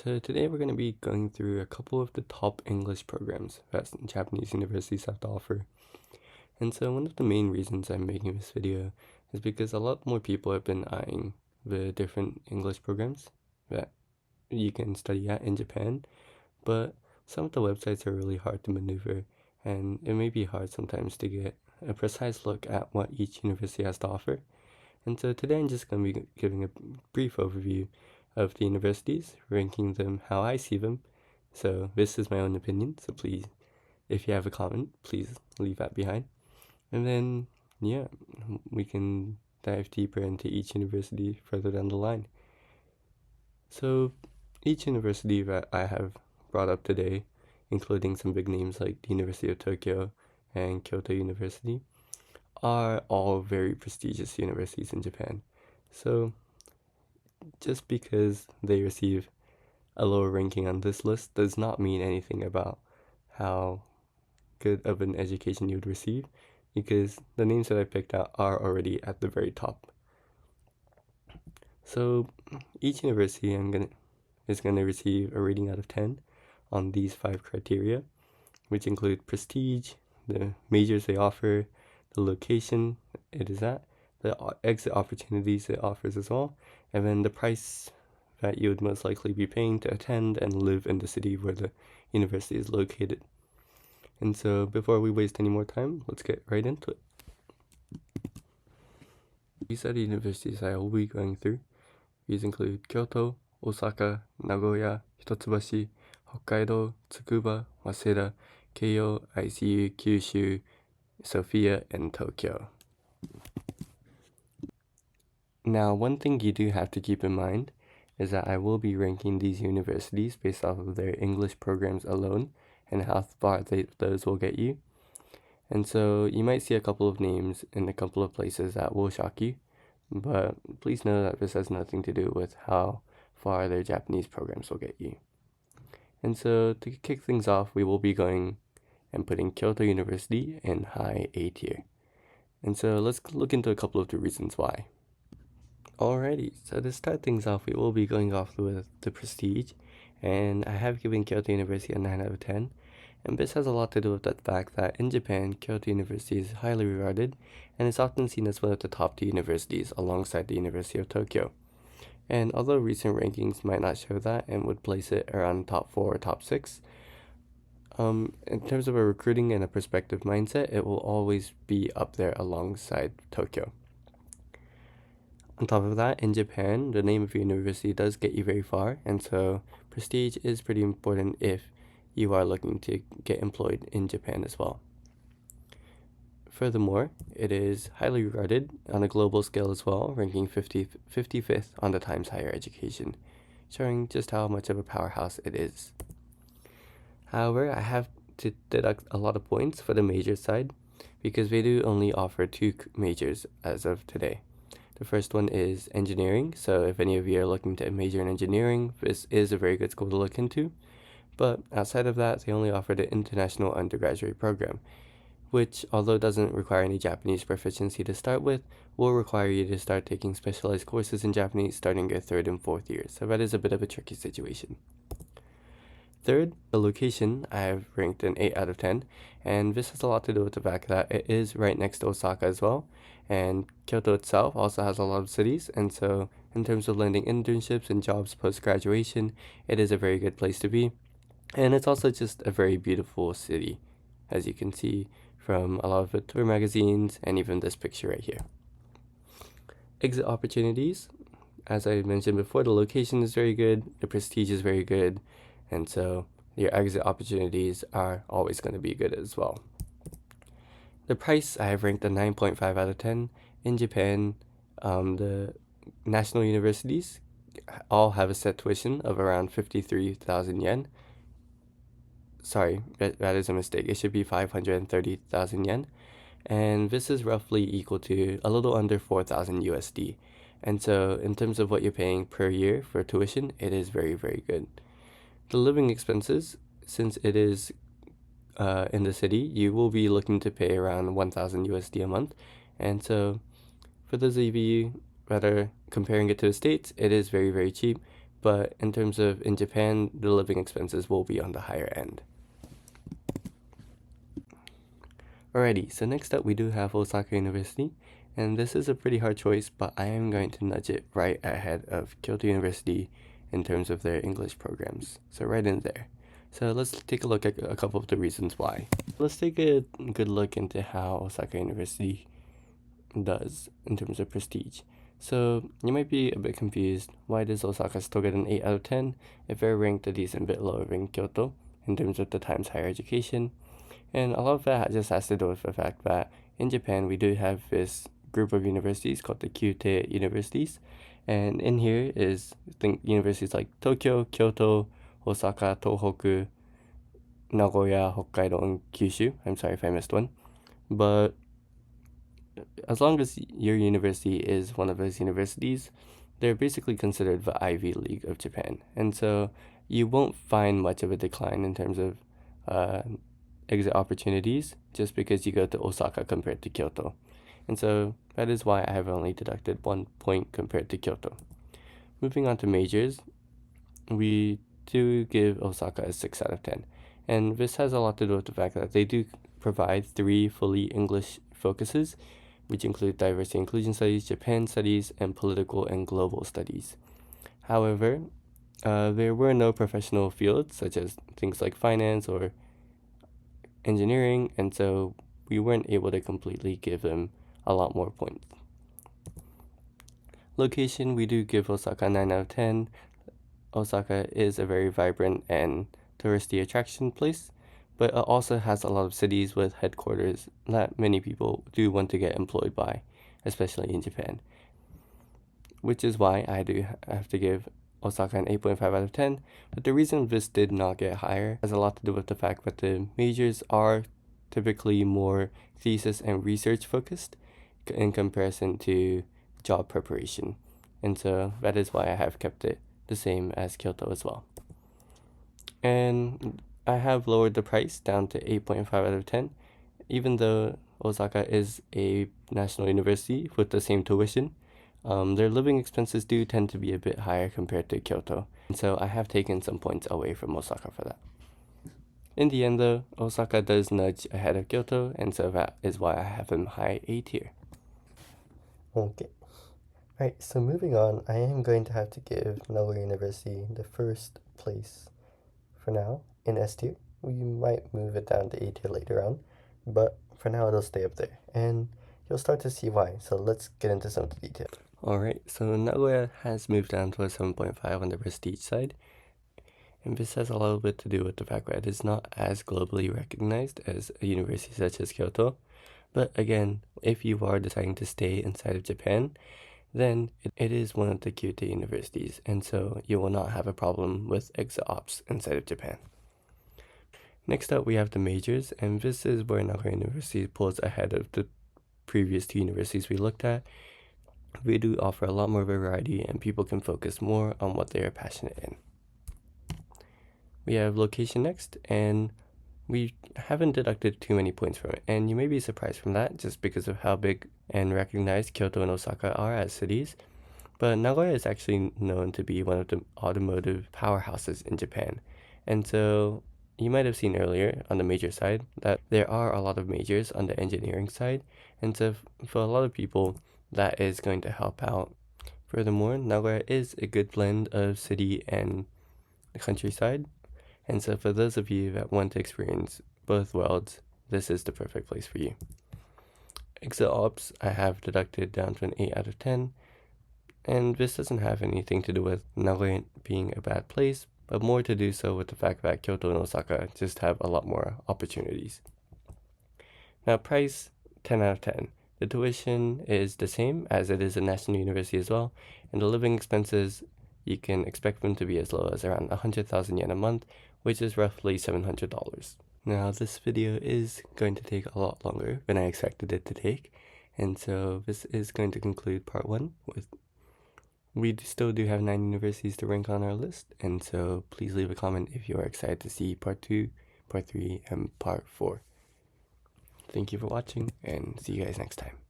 So today we're going to be going through a couple of the top English programs that Japanese universities have to offer. And so one of the main reasons I'm making this video is because a lot more people have been eyeing the different English programs that you can study at in Japan, but some of the websites are really hard to maneuver, and it may be hard sometimes to get a precise look at what each university has to offer. And so today I'm just going to be giving a brief overview of the universities, ranking them how I see them. So this is my own opinion, so please, if you have a comment, please leave that behind. And then, yeah, we can dive deeper into each university further down the line. So each university that I have brought up today, including some big names like the University of Tokyo and Kyoto University, are all very prestigious universities in Japan. So just because they receive a lower ranking on this list does not mean anything about how good of an education you would receive, because the names that I picked out are already at the very top. So each university is gonna receive a rating out of 10 on these 5 criteria, which include prestige, the majors they offer, the location it is at, the exit opportunities it offers as well, and then the price that you would most likely be paying to attend and live in the city where the university is located. And so before we waste any more time, let's get right into it. These are the universities I will be going through. These include Kyoto, Osaka, Nagoya, Hitotsubashi, Hokkaido, Tsukuba, Waseda, Keio, ICU, Kyushu, Sophia, and Tokyo. Now, one thing you do have to keep in mind is that I will be ranking these universities based off of their English programs alone and how far those will get you. And so you might see a couple of names in a couple of places that will shock you, but please know that this has nothing to do with how far their Japanese programs will get you. And so to kick things off, we will be going and putting Kyoto University in high A tier. And so let's look into a couple of the reasons why. Alrighty, so to start things off, we will be going off with the prestige, and I have given Kyoto University a 9 out of 10, and this has a lot to do with the fact that in Japan, Kyoto University is highly regarded, and is often seen as one of the top 2 universities alongside the University of Tokyo. And although recent rankings might not show that and would place it around top 4 or top 6, in terms of a recruiting and a prospective mindset, it will always be up there alongside Tokyo. On top of that, in Japan, the name of your university does get you very far, and so prestige is pretty important if you are looking to get employed in Japan as well. Furthermore, it is highly regarded on a global scale as well, ranking 55th on the Times Higher Education, showing just how much of a powerhouse it is. However, I have to deduct a lot of points for the major side, because they do only offer 2 majors as of today. The first one is engineering, so if any of you are looking to major in engineering, this is a very good school to look into. But outside of that, they only offer the International Undergraduate program, which, although doesn't require any Japanese proficiency to start with, will require you to start taking specialized courses in Japanese starting your 3rd and 4th years, so that is a bit of a tricky situation. Third, the location I have ranked an 8 out of 10, and this has a lot to do with the fact that it is right next to Osaka as well, and Kyoto itself also has a lot of cities, and so in terms of landing internships and jobs post-graduation, it is a very good place to be, and it's also just a very beautiful city, as you can see from a lot of the tour magazines and even this picture right here. Exit opportunities, as I mentioned before, the location is very good, the prestige is very good, and so your exit opportunities are always going to be good as well. The price, I have ranked a 9.5 out of 10. In Japan, the national universities all have a set tuition of around 53,000 yen. Sorry, that is a mistake. It should be 530,000 yen. And this is roughly equal to a little under 4,000 USD. And so in terms of what you're paying per year for tuition, it is very, very good. The living expenses, since it is in the city, you will be looking to pay around 1,000 USD a month. And so for those of you that are comparing it to the States, it is very, very cheap. but in terms of in Japan, the living expenses will be on the higher end. Alrighty, so next up we do have Osaka University, and this is a pretty hard choice, but I am going to nudge it right ahead of Kyoto University in terms of their English programs, so right in there. So let's take a look at a couple of the reasons why. Let's take a good look into how Osaka University does in terms of prestige. So you might be a bit confused, why does Osaka still get an 8 out of 10 if they're ranked a decent bit lower than Kyoto in terms of the times higher education? And a lot of that just has to do with the fact that in Japan we do have this group of universities called the Kyute universities, and in here is universities like Tokyo, Kyoto, Osaka, Tohoku, Nagoya, Hokkaido, and Kyushu. I'm sorry if I missed one. But as long as your university is one of those universities, they're basically considered the Ivy League of Japan. And so you won't find much of a decline in terms of exit opportunities just because you go to Osaka compared to Kyoto. And so that is why I have only deducted 1 point compared to Kyoto. Moving on to majors, we do give Osaka a 6 out of 10. And this has a lot to do with the fact that they do provide 3 fully English focuses, which include diversity and inclusion studies, Japan studies, and political and global studies. However, there were no professional fields such as things like finance or engineering, and so we weren't able to completely give them a lot more points. Location, we do give Osaka 9 out of 10. Osaka is a very vibrant and touristy attraction place, but it also has a lot of cities with headquarters that many people do want to get employed by, especially in Japan. Which is why I do have to give Osaka an 8.5 out of 10, but the reason this did not get higher has a lot to do with the fact that the majors are typically more thesis and research focused in comparison to job preparation, and so that is why I have kept it the same as Kyoto as well. And I have lowered the price down to 8.5 out of 10, even though Osaka is a national university with the same tuition. Their living expenses do tend to be a bit higher compared to Kyoto, and so I have taken some points away from Osaka for that. In the end though, Osaka does nudge ahead of Kyoto, and so that is why I have them high A tier. Okay. Right, so moving on, I am going to have to give Nagoya University the first place for now in S tier. We might move it down to A tier later on, but for now it'll stay up there, and you'll start to see why, so let's get into some of the details. Alright, so Nagoya has moved down to a 7.5 on the prestige side, and this has a little bit to do with the fact that it is not as globally recognized as a university such as Kyoto. But again, if you are deciding to stay inside of Japan, then it is one of the Kyute universities, and so you will not have a problem with exit ops inside of Japan. Next up, we have the majors, and this is where Nagoya University pulls ahead of the previous 2 universities we looked at. We do offer a lot more variety, and people can focus more on what they are passionate in. We have location next, and we haven't deducted too many points from it, and you may be surprised from that just because of how big and recognized Kyoto and Osaka are as cities. But Nagoya is actually known to be one of the automotive powerhouses in Japan, and so you might have seen earlier on the major side that there are a lot of majors on the engineering side, and so for a lot of people that is going to help out. Furthermore, Nagoya is a good blend of city and countryside, and so for those of you that want to experience both worlds, this is the perfect place for you. Exit ops, I have deducted down to an 8 out of 10, and this doesn't have anything to do with Nagoya being a bad place, but more to do so with the fact that Kyoto and Osaka just have a lot more opportunities. Now price, 10 out of 10. The tuition is the same as it is a national university as well, and the living expenses, you can expect them to be as low as around 100,000 yen a month, which is roughly $700. Now this video is going to take a lot longer than I expected it to take, and so this is going to conclude part 1 with we still do have 9 universities to rank on our list, and so please leave a comment if you are excited to see part 2, part 3, and part 4. Thank you for watching, and see you guys next time.